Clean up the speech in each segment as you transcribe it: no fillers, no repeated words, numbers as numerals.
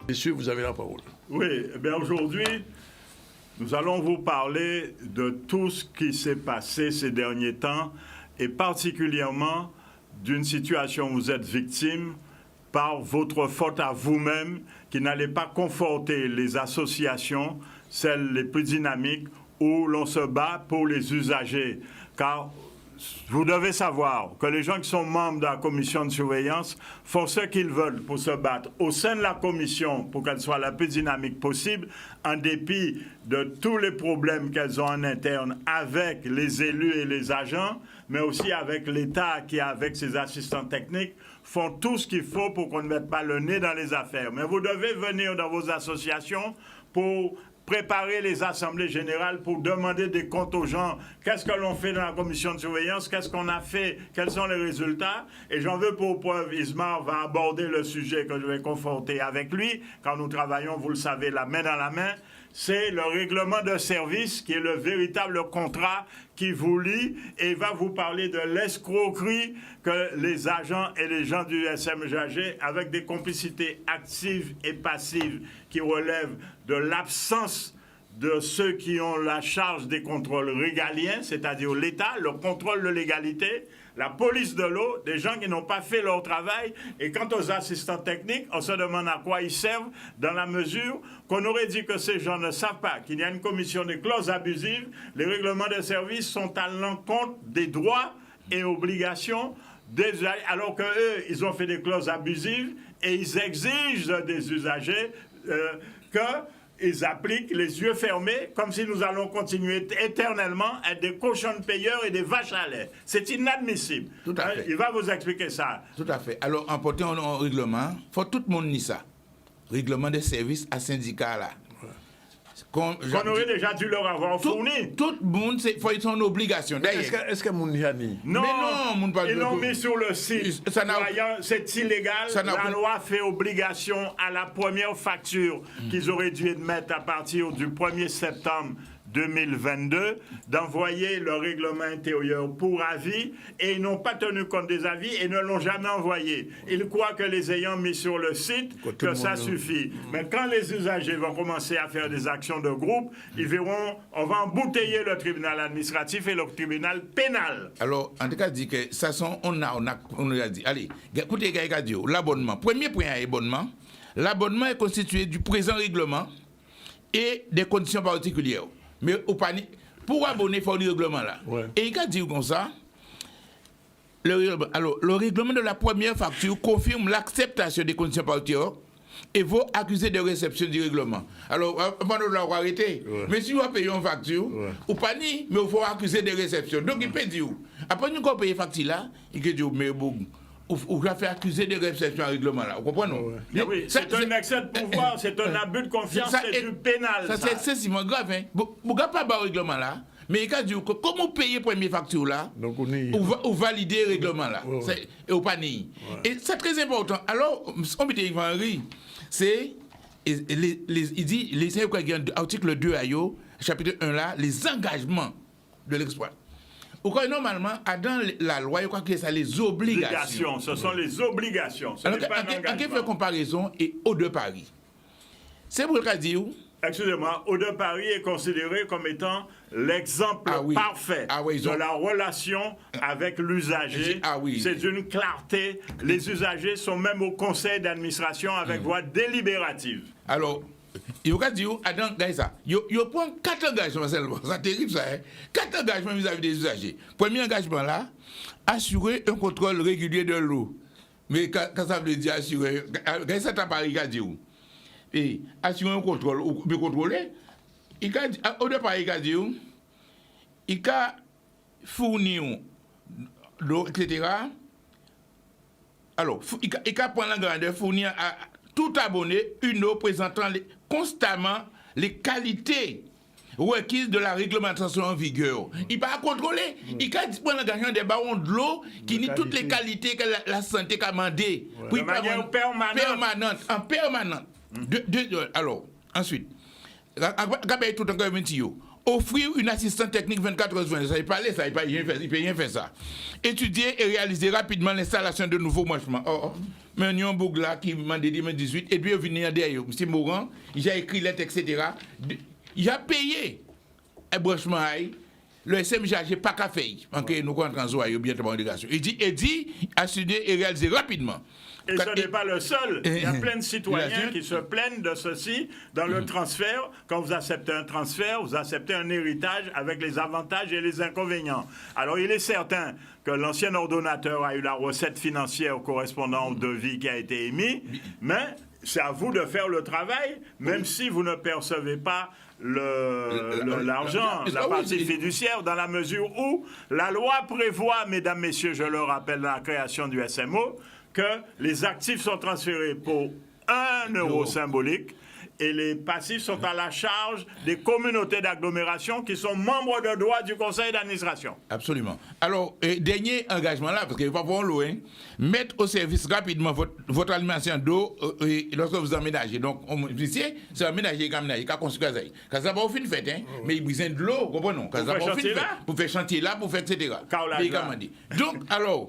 Messieurs, vous avez la parole. Oui, eh bien aujourd'hui, nous allons vous parler de tout ce qui s'est passé ces derniers temps et particulièrement d'une situation où vous êtes victime par votre faute à vous-même qui n'allez pas conforter les associations, celles les plus dynamiques, où l'on se bat pour les usagers. Car vous devez savoir que les gens qui sont membres de la commission de surveillance font ce qu'ils veulent pour se battre au sein de la commission pour qu'elle soit la plus dynamique possible, en dépit de tous les problèmes qu'elles ont en interne avec les élus et les agents, mais aussi avec l'État qui, avec ses assistants techniques, font tout ce qu'il faut pour qu'on ne mette pas le nez dans les affaires. Mais vous devez venir dans vos associations pour préparer les assemblées générales pour demander des comptes aux gens. Qu'est-ce que l'on fait dans la commission de surveillance? Qu'est-ce qu'on a fait? Quels sont les résultats? Et j'en veux pour preuve, Ismar va aborder le sujet que je vais conforter avec lui. Quand nous travaillons, vous le savez, la main dans la main. C'est le règlement de service qui est le véritable contrat qui vous lie et va vous parler de l'escroquerie que les agents et les gens du SMGAG, avec des complicités actives et passives qui relèvent de l'absence de ceux qui ont la charge des contrôles régaliens, c'est-à-dire l'État, le contrôle de légalité, la police de l'eau, des gens qui n'ont pas fait leur travail. Et quant aux assistants techniques, on se demande à quoi ils servent, dans la mesure qu'on aurait dit que ces gens ne savent pas qu'il y a une commission de clauses abusives. Les règlements de service sont à l'encontre des droits et obligations des usagers, alors qu'eux, ils ont fait des clauses abusives et ils exigent des usagers qu'ils appliquent les yeux fermés, comme si nous allons continuer éternellement à être des cochons payeurs et des vaches à lait. C'est inadmissible. Tout à fait. Il va vous expliquer ça. Tout à fait. Alors, en portant un règlement, il faut tout le monde nie ça. Règlement des services à syndicat, là. Qu'on aurait déjà dû leur avoir fourni. Tout le monde, il faut son obligation. Est-ce que mon yani? Non, mais non, ils l'ont mis sur le site. C'est illégal. La loi fait obligation à la première facture qu'ils auraient dû mettre à partir du 1er septembre 2022 d'envoyer le règlement intérieur pour avis, et ils n'ont pas tenu compte des avis et ne l'ont jamais envoyé. Ils croient que les ayant mis sur le site, que ça suffit. Mais quand les usagers vont commencer à faire des actions de groupe, ils verront, on va embouteiller le tribunal administratif et le tribunal pénal. Alors, en tout cas, dit que ça sont, on a dit, allez, écoutez, l'abonnement. Premier point à l'abonnement. L'abonnement est constitué du présent règlement et des conditions particulières. Mais pour abonner, il faut le règlement là. Ouais. Et il a dit comme ça, le règlement de la première facture confirme l'acceptation des conditions particulières et vaut accuser de réception du règlement. Alors, avant de l'avoir arrêté, mais si vous payez une facture, ou pas ni, mais il faut accuser de réception. Donc, il peut dire, après nous payer la facture là, il peut dire, mais bon, ou va faire accuser de réception à règlement là. Vous comprenez? Oui, c'est un excès de pouvoir, c'est un abus de confiance, c'est du pénal. Ça, c'est excessivement grave. Hein. Vous n'avez pas le règlement là, mais il a dit que comment payer la première facture là, ou valider le règlement là, et ou pas ni. Et c'est très important. Alors, on peut dire Henri, c'est, il dit, l'article 2 chapitre 1 là, les engagements de l'exploit. Normalement, dans la loi, il croit que c'est les obligations. Ce sont les obligations. Alors, en fait comparaison et Eau-de Paris. C'est pour le dire. Excusez-moi, Eau-de Paris est considéré comme étant l'exemple parfait de la relation avec l'usager. C'est d'une clarté. Les usagers sont même au conseil d'administration avec voix délibérative. Alors, il va dire, Adam, il prend 4 engagements seulement. C'est terrible ça. 4 engagements vis-à-vis des usagers. Premier engagement là, assurer un contrôle régulier de l'eau. Mais quand ça veut dire assurer, qu'est-ce que ça Paris a dit? Et assurer un contrôle, ou bien contrôler, au départ, il a dit, il a fourni l'eau, etc. Alors, il a prendre la grandeur, fournir à tout abonné une eau présentant constamment les qualités requises de la réglementation en vigueur. Il va contrôler. Il va prendre l'engagement des barons de l'eau qui nie toutes les qualités que la santé a demandé. De manière permanente. En permanente. Alors, ensuite, tout encore offrir une assistance technique 24 heures sur 24. Ça, il parlait ça, il peut rien faire ça. Étudier et réaliser rapidement l'installation de nouveaux branchements. Mais il y a un bouc là qui m'a dit 2018, et puis il vient derrière. M. Moran, il a écrit lettre, etc. Il a payé un branchement. Le SMJ n'a pas qu'à faire. Donc, nous rentrons en bientôt en délégation. Il dit, assurer et réaliser rapidement. Et ce n'est pas le seul. Il y a plein de citoyens qui se plaignent de ceci dans le transfert. Quand vous acceptez un transfert, vous acceptez un héritage avec les avantages et les inconvénients. Alors, il est certain que l'ancien ordonnateur a eu la recette financière correspondant au devis qui a été émis, mais c'est à vous de faire le travail, même si vous ne percevez pas l'argent, la partie fiduciaire, dans la mesure où la loi prévoit, mesdames, messieurs, je le rappelle, dans la création du SMO, que les actifs sont transférés pour 1 euro symbolique et les passifs sont à la charge des communautés d'agglomération qui sont membres de droit du conseil d'administration. Absolument. Alors, dernier engagement là, parce qu'il ne faut pas voir loin, mettre au service rapidement votre alimentation d'eau lorsque vous emménagez. Donc, ici, c'est emménager comme ça, il a construit ça. Quand ça va au fin de fête, mais il besoin de l'eau, comprenez-vous? Quand ça va au fin de fête, pour faire chantier là, pour faire etc. Donc, alors,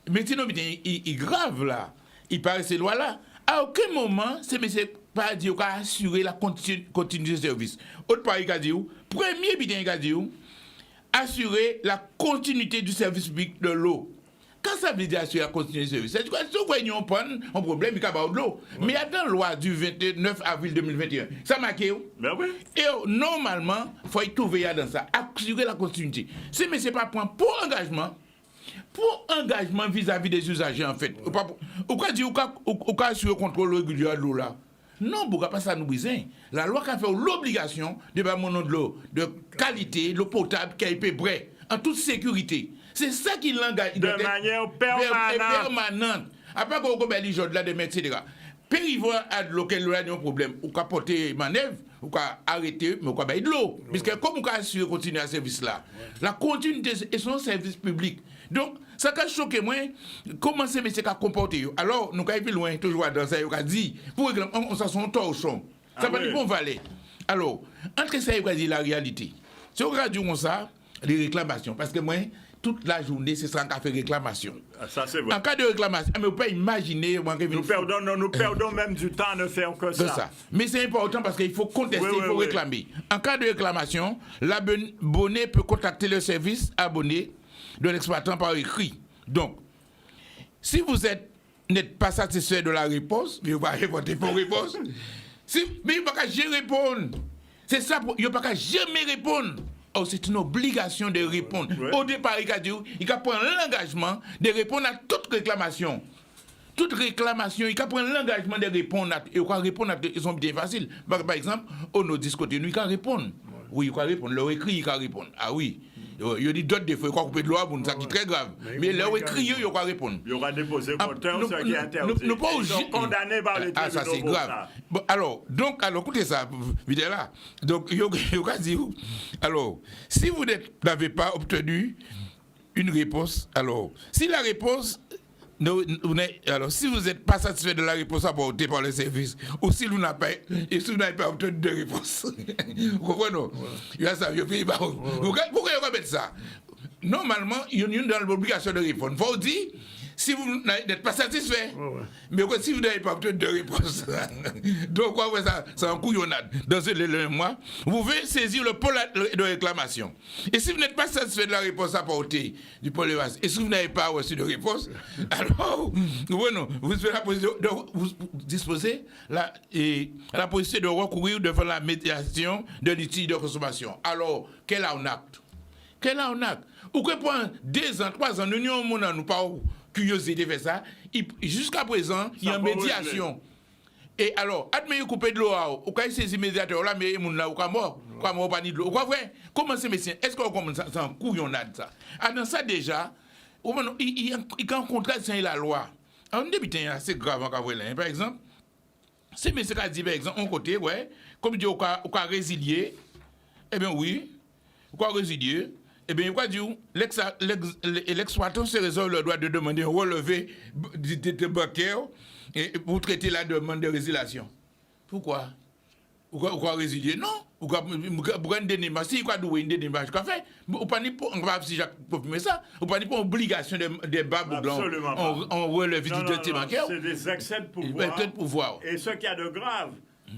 mais sinon, il est grave là. Il paraît ces lois-là. À aucun moment, c'est monsieur pas dit qu'on a assuré la continuité de service. Autre part, il a dit, premier bitin, il a dit, assurer la continuité du service public de l'eau. Quand ça veut dire assurer la continuité du service, c'est-à-dire que si vous voyez un problème, il y a pas de l'eau. Ouais. Mais il y a dans la loi du 29 avril 2021, ça marque où? Ben oui. Et normalement, il faut y trouver dans ça, assurer la continuité. Si mais c'est pas point pour engagement vis-à-vis des usagers, en fait. Ou quoi dire, ou quoi assurer le contrôle régulier de l'eau là? Non, pourquoi pas ça nous besoin. La loi qui a fait l'obligation de faire mon de l'eau de qualité, l'eau potable, qui a été prêt, en toute sécurité. C'est ça qui l'engage. De manière permanente. Après qu'on a les gens de la demain, etc. Périvoire à de l'eau, qu'il y a un problème, ou qu'à porter manœuvre, ou qu'à arrêter, mais ou qu'à bailler de l'eau. Puisque comme on a assuré continuer à service là, la continuité est son service public. Donc, ça a choqué moi, comment ces messieurs ont comporté. Alors, nous avons plus loin, toujours dans ça, nous avons dit, pour exemple, on s'en son torchon. Ça va dire qu'on va aller. Alors, entre ça et la réalité, si on regarde comme ça, les réclamations, parce que moi, toute la journée, c'est ça qu'on fait réclamation. Ça, c'est vrai. En cas de réclamation, mais vous pouvez imaginer... Nous perdons même du temps à ne faire que ça. Mais c'est important parce qu'il faut contester, il faut réclamer. En cas de réclamation, l'abonné peut contacter le service abonné de l'exploitant par écrit. Donc, si vous n'êtes pas satisfait de la réponse, vous allez voter pour réponse. Mais il ne va pas jamais répondre. C'est ça, il ne va pas jamais répondre. Oh, c'est une obligation de répondre. Ouais. Au départ, il a dit, il a pris l'engagement de répondre à toute réclamation. Toute réclamation, il a pris l'engagement de répondre à, et il va répondre à, ils sont bien faciles. Par exemple, on nous dit côté, il va répondre. Oui, il va répondre. Leur écrit, il va répondre. Ah oui. Il y a d'autres défauts, il va couper de loi pour ça qui est très grave. Mais leur écrit, il va répondre. Il y aura déposé compteur, ce qui est interdit. Ils sont condamnés par les tribunaux. Ah, ça c'est grave. Bon, alors, écoutez ça, vidéo là. Donc, il va dire, alors, si vous n'avez pas obtenu une réponse, alors, si la réponse, alors, si vous n'êtes pas satisfait de la réponse apportée par le service, ou si vous n'avez pas obtenu de réponse, vous comprenez? Il y a ça, pourquoi il va mettre ça? Normalement, il y a dans l'obligation de répondre. Il faut dire, si vous n'êtes pas satisfait, mais si vous n'avez pas obtenu de réponse, donc ça, c'est un couillonnade. Dans ce mois, vous pouvez saisir le pôle de réclamation. Et si vous n'êtes pas satisfait de la réponse apportée du pôle de réclamation, et si vous n'avez pas reçu de réponse, alors, vous disposez la possibilité de recourir devant la médiation de litige de consommation. Alors, quel arnaque? Quel arnaque? Ou que pendant 2 ans, 3 ans, nous n'avons pas curiosité de faire ça. Jusqu'à présent, il y a une médiation. Et alors, admettez couper de l'eau, ou quand il saisit médiateur là, mais il y a mort. Pas de l'eau. Comment c'est, messieurs? Est-ce qu'on commence ça? C'est un couillonnade, ça. Ah, dans ça, déjà, il y a un contrat avec la loi. Alors, on débute, c'est grave, par exemple. Si monsieur a dit, par exemple, un côté, comme il dit, on va résilier, eh bien, oui, on va résilier. Eh bien, il va dire, l'exploitant se réserve le droit de demander un relevé de bancaire pour traiter la demande de résiliation. Pourquoi? Ou quoi résilier? Non. Ou quoi prendre des démarches? Si quoi doué une démarche qu'a fait? Ou pas ni pour, on va si Jacques confirmer ça. Ou pas ni pour obligation des babes blancs. Absolument pas. On relève d'identité bancaire. C'est des excès de pouvoir. Et ce qu'il y a de grave,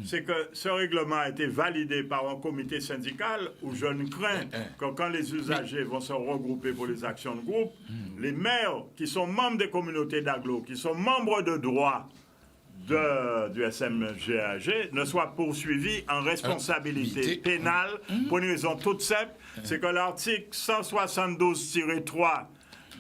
c'est que ce règlement a été validé par un comité syndical où je ne crains que quand les usagers vont se regrouper pour les actions de groupe, les maires qui sont membres des communautés d'agglo, qui sont membres de droit du SMGAG ne soient poursuivis en responsabilité pénale pour une raison toute simple, c'est que l'article 172-3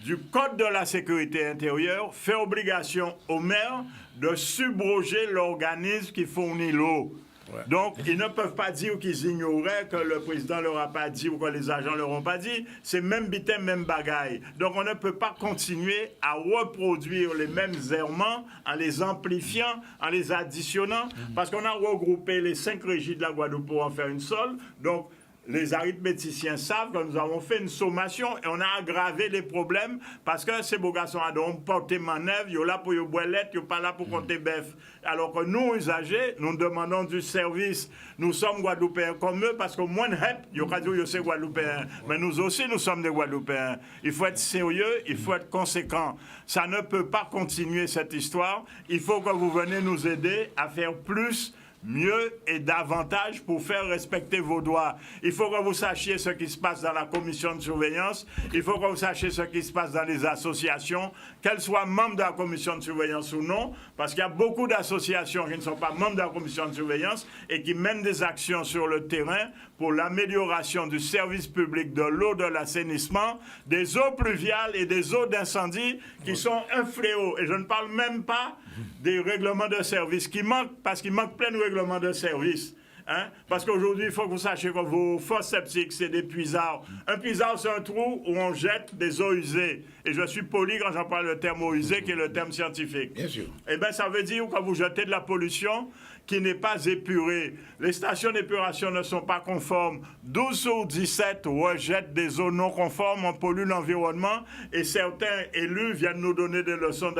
du Code de la sécurité intérieure fait obligation aux maires de subroger l'organisme qui fournit l'eau. Ouais. Donc, ils ne peuvent pas dire qu'ils ignoraient, que le président ne leur a pas dit ou que les agents ne leur ont pas dit. C'est même bitin, même bagaille. Donc, on ne peut pas continuer à reproduire les mêmes errements en les amplifiant, en les additionnant, parce qu'on a regroupé les 5 régies de la Guadeloupe pour en faire une seule. Donc, les arithméticiens savent que nous avons fait une sommation et on a aggravé les problèmes parce que ces beaux garçons ont porté manœuvre, ils sont là pour y boire lettre, ils sont pas là pour compter bœuf. Alors que nous, usagers, nous demandons du service. Nous sommes Guadeloupéens comme eux parce que moins de HEP, ils ont dit que c'est Guadeloupéens. Mais nous aussi, nous sommes des Guadeloupéens. Il faut être sérieux, il faut être conséquent. Ça ne peut pas continuer cette histoire. Il faut que vous veniez nous aider à faire plus, mieux et davantage pour faire respecter vos droits. Il faut que vous sachiez ce qui se passe dans la commission de surveillance. Il faut que vous sachiez ce qui se passe dans les associations, qu'elles soient membres de la commission de surveillance ou non, parce qu'il y a beaucoup d'associations qui ne sont pas membres de la commission de surveillance et qui mènent des actions sur le terrain pour l'amélioration du service public de l'eau, de l'assainissement, des eaux pluviales et des eaux d'incendie qui sont un fléau. Et je ne parle même pas des règlements de service qui manquent, parce qu'il manque plein de règlements de service. Hein? Parce qu'aujourd'hui, il faut que vous sachiez que vos fosses septiques, c'est des puisards. Un puisard, c'est un trou où on jette des eaux usées. Et je suis poli quand j'emploie le terme eau usée, qui est le terme scientifique. Bien sûr. Eh bien, ça veut dire que vous jetez de la pollution qui n'est pas épurée. Les stations d'épuration ne sont pas conformes. 12 sur 17 rejettent des eaux non conformes, on pollue l'environnement. Et certains élus viennent nous donner des leçons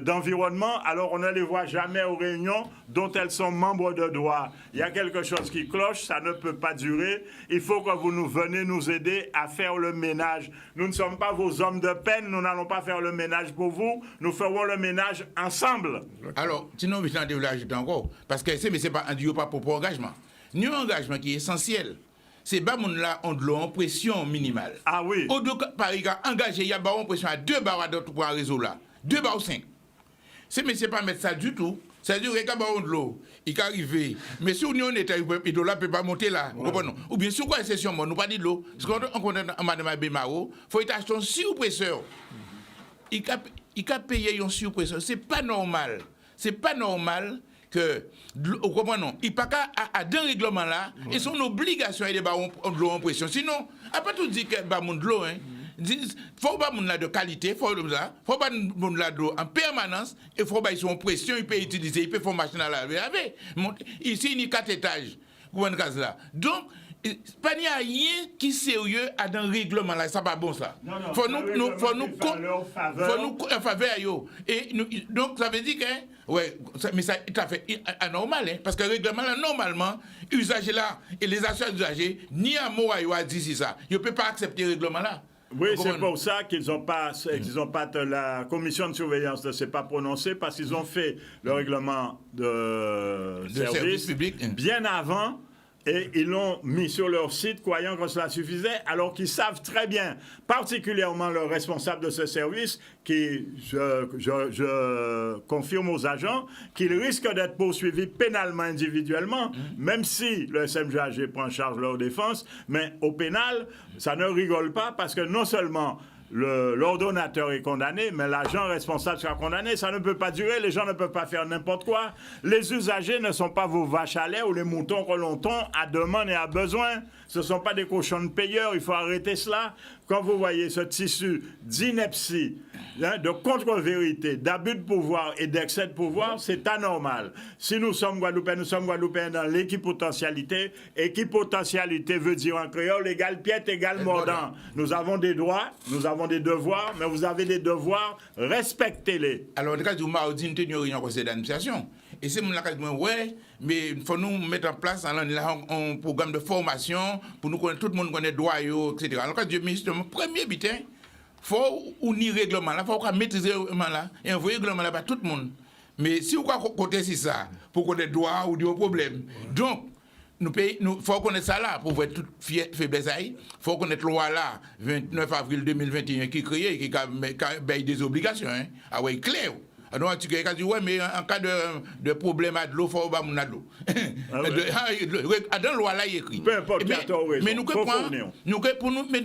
d'environnement, alors on ne les voit jamais aux réunions dont elles sont membres de droit. Il y a quelque chose qui cloche, ça ne peut pas durer. Il faut que vous nous venez nous aider à faire le ménage. Nous ne sommes pas vos hommes de peine, nous n'allons pas faire le ménage pour vous, nous ferons le ménage ensemble. Alors, sinon, je vais ajouter encore, parce que c'est pas un pas pour engagement. Nous, un engagement qui est essentiel, c'est que nous avons de l'eau en pression minimale. Ah oui. Au deux par engagé, il y a une pression à 2 bars pour un réseau là. 2 bars ou 5. Mais c'est pas mettre ça du tout. C'est-à-dire qu'il y a de l'eau, il peut arriver. Mais si on est honnête, il ne peut pas monter là. Ouais. Ou bien si on a une session, on n'a pas dit de l'eau. Parce qu'on connaît en Madame Bémaro, il faut acheter un surpresseur. Il peut payer un surpresseur. C'est pas normal. C'est pas normal que, vous comprenez, il n'y a pas à deux règlements là, et son obligation est de l'eau en pression. Sinon, après tout dire que de l'eau, il faut pas de qualité, il faut pas de l'eau en permanence, il faut pas en pression, il peut utiliser, il peut faire machine à laver. Ici, il y a 4 étages, vous voyez là. Donc, pas n'y a rien qui est sérieux à un règlement là, ça pas bon ça. Faut nous faveur. Et donc ça veut dire que ouais, mais ça est tout à fait anormal hein, parce que le règlement là normalement usagers là et les achats d'usagers ni un mot à dire ça. Ils ne peuvent pas accepter le règlement là. Oui, c'est pour ça qu'ils n'ont pas, la commission de surveillance ne s'est pas prononcée parce qu'ils ont fait le règlement de service public bien avant. Et ils l'ont mis sur leur site, croyant que cela suffisait, alors qu'ils savent très bien, particulièrement le responsable de ce service, qui, je confirme aux agents, qu'il risque d'être poursuivi pénalement individuellement, même si le SMGAG prend en charge leur défense, mais au pénal, ça ne rigole pas, parce que non seulement l'ordonnateur est condamné, mais l'agent responsable sera condamné. Ça ne peut pas durer, les gens ne peuvent pas faire n'importe quoi. Les usagers ne sont pas vos vaches à lait ou les moutons que l'on tond à demande et à besoin. Ce ne sont pas des cochons de payeurs, il faut arrêter cela. Quand vous voyez ce tissu d'ineptie, de contre-vérité, d'abus de pouvoir et d'excès de pouvoir, c'est anormal. Si nous sommes Guadeloupéens dans l'équipotentialité. Équipotentialité veut dire en créole égal piètre, égal mordant. Nous avons des droits, nous avons des devoirs, mais vous avez des devoirs, respectez-les. Alors, en tout cas, vous m'avez dit une réunion au conseil d'administration. Et c'est mon cas ouais, mais il faut nous mettre en place un programme de formation pour nous connaître, tout le monde connaît droit, etc. Alors, quand Dieu ministre, mon premier butin, il faut unir le règlement là, il faut maîtriser le règlement là, et envoyer le règlement là par tout le monde. Mais si vous comptez sur ça, pour connaître droit ou des problèmes, donc, il faut connaître ça là, pour voir toute faiblesse. Il faut connaître la loi là, 29 avril 2021, qui crée, qui a des obligations. Hein. Ah ouais, clair. Alors, tu as dit, ouais, mais en cas de problème à de l'eau, il faut avoir de l'eau. Dans la loi là, il est écrit. Peu importe qui a tort, mais nous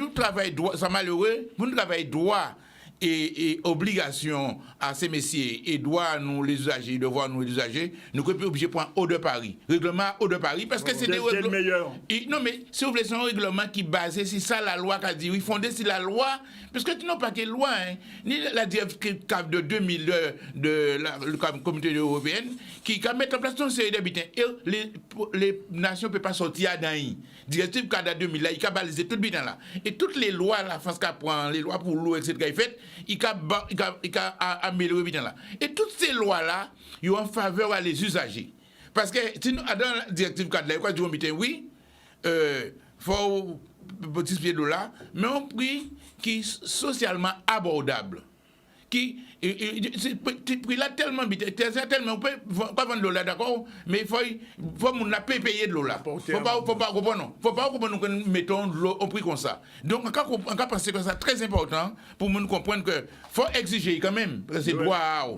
travaillons, ça malheureux, nous travaillons droit et obligation à ces messieurs et droit nous les usagers, devoir nous les usagers, nous sommes obligés de prendre Eau de Paris. Règlement Eau de Paris, parce que c'est des règlements. meilleur. Non, mais si vous voulez, c'est un règlement qui est basé sur ça, la loi qui a dit, oui, fondé sur la loi, parce que tu n'as pas quelle loi, hein, ni la directive de 2000 de la communauté européenne, qui a mis en place une série d'habitants. Et les nations ne peuvent pas sortir d'un directive cadre 2000, là, il a balisé tout le bilan là. Et toutes les lois, la France qui prend, les lois pour l'eau, etc., il a amélioré le bilan là. Et toutes ces lois-là, ils ont en faveur à les usagers. Parce que, si nous, dans la directive cadre là, quoi, oui, faut petit pied de là, mais un prix qui est socialement abordable. Ce prix-là tellement on peut pas vendre de l'eau là, d'accord, mais il faut qu'on payer de l'eau là. Faut pas comprendre que nous mettons de l'eau au prix comme ça. Donc, on peut penser que c'est très important pour nous comprendre que faut exiger quand même, parce que c'est droit.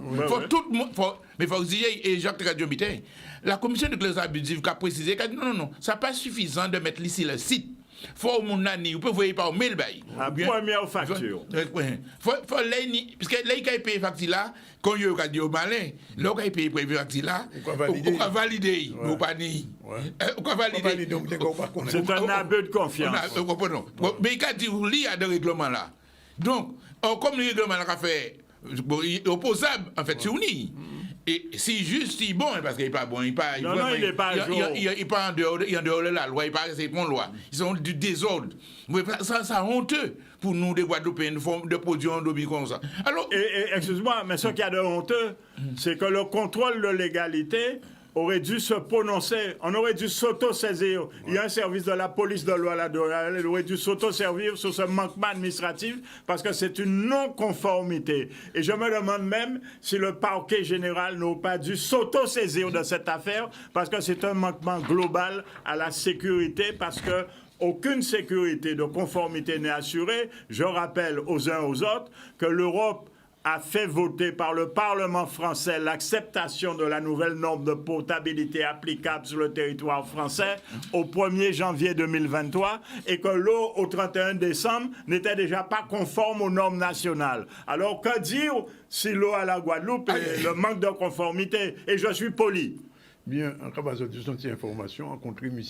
Mais il faut exiger, et Jacques Radiombité, la commission de clés abusives qui a précisé, qui a dit non, ça n'est pas suffisant de mettre ici le site. Faut mon année, vous pouvez voyer par mail bail. La première facture. Faut parce que là il a payé facture là, quand il a dit au malin, là il a payé facture là, on va valider, ou pas ni. On va valider. C'est un abus de confiance. Mais il a dit il y a des règlements là. Donc, comme le règlement là fait opposable en fait c'est uni. Et c'est juste, c'est bon, parce qu'il n'est pas bon. Il n'est pas en dehors de la loi, il n'est pas respectant la loi. Ils sont du désordre. Ça honteux pour nous, des Guadeloupéens, de produire un comme ça. Alors, excuse-moi, mais ce qu'il y a de honteux, c'est que le contrôle de légalité aurait dû se prononcer, on aurait dû s'auto-saisir. Il y a un service de la police de loi là, il aurait dû s'auto-servir sur ce manquement administratif parce que c'est une non-conformité. Et je me demande même si le parquet général n'a pas dû s'auto-saisir de cette affaire parce que c'est un manquement global à la sécurité parce que aucune sécurité de conformité n'est assurée. Je rappelle aux uns aux autres que l'Europe a fait voter par le Parlement français l'acceptation de la nouvelle norme de potabilité applicable sur le territoire français au 1er janvier 2023 et que l'eau au 31 décembre n'était déjà pas conforme aux normes nationales. Alors que dire si l'eau à la Guadeloupe est le manque de conformité? Et je suis poli. Bien, en cas de cette information, rencontré M.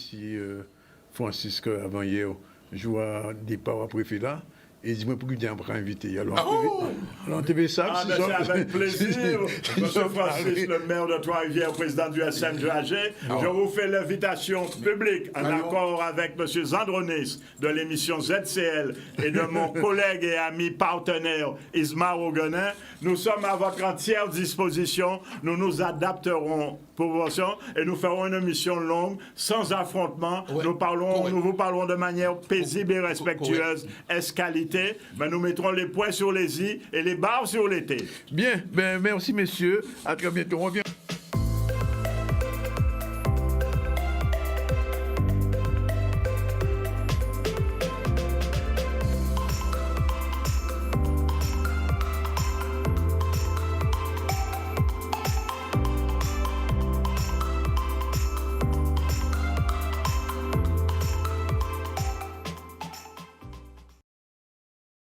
Francisque avant-hier, je vois départ à préfet là. Et dis-moi pour qu'il pour inviter. Alors, on TV ça. C'est avec plaisir. Monsieur Francis, le maire de Trois-Rivières, président du SNGAG, je vous fais l'invitation publique en accord avec monsieur Zandronis de l'émission ZCL et de mon collègue et ami partenaire Ismar Oguenin. Nous sommes à votre entière disposition. Nous nous adapterons et nous ferons une émission longue, sans affrontement. Nous vous parlerons de manière paisible et respectueuse, escalité, mais nous mettrons les points sur les i et les barres sur les t. Bien, merci messieurs, à très bientôt. On revient.